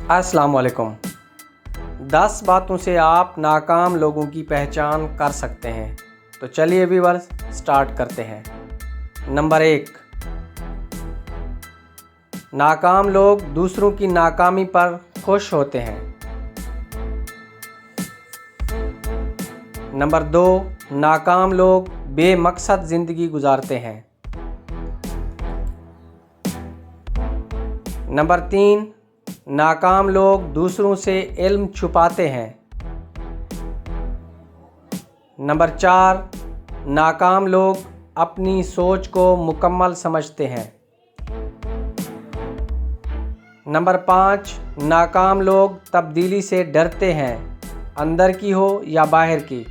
السلام علیکم۔ 10 باتوں سے آپ ناکام لوگوں کی پہچان کر سکتے ہیں۔ تو چلیے ویورز سٹارٹ کرتے ہیں۔ نمبر 1، ناکام لوگ دوسروں کی ناکامی پر خوش ہوتے ہیں۔ نمبر 2، ناکام لوگ بے مقصد زندگی گزارتے ہیں۔ نمبر 3، ناکام لوگ دوسروں سے علم چھپاتے ہیں۔ نمبر 4، ناکام لوگ اپنی سوچ کو مکمل سمجھتے ہیں۔ نمبر 5، ناکام لوگ تبدیلی سے ڈرتے ہیں، اندر کی ہو یا باہر کی۔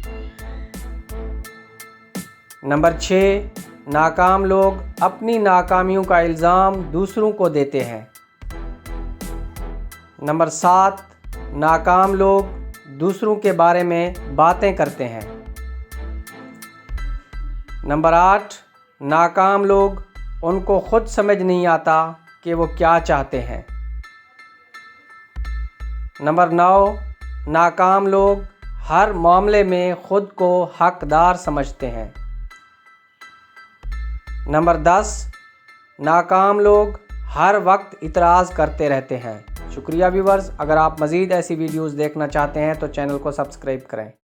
نمبر 6، ناکام لوگ اپنی ناکامیوں کا الزام دوسروں کو دیتے ہیں۔ نمبر 7، ناکام لوگ دوسروں کے بارے میں باتیں کرتے ہیں۔ نمبر 8، ناکام لوگ ان کو خود سمجھ نہیں آتا کہ وہ کیا چاہتے ہیں۔ نمبر 9، ناکام لوگ ہر معاملے میں خود کو حقدار سمجھتے ہیں۔ نمبر 10، ناکام لوگ ہر وقت اعتراض کرتے رہتے ہیں۔ شکریہ ویورز، اگر آپ مزید ایسی ویڈیوز دیکھنا چاہتے ہیں تو چینل کو سبسکرائب کریں۔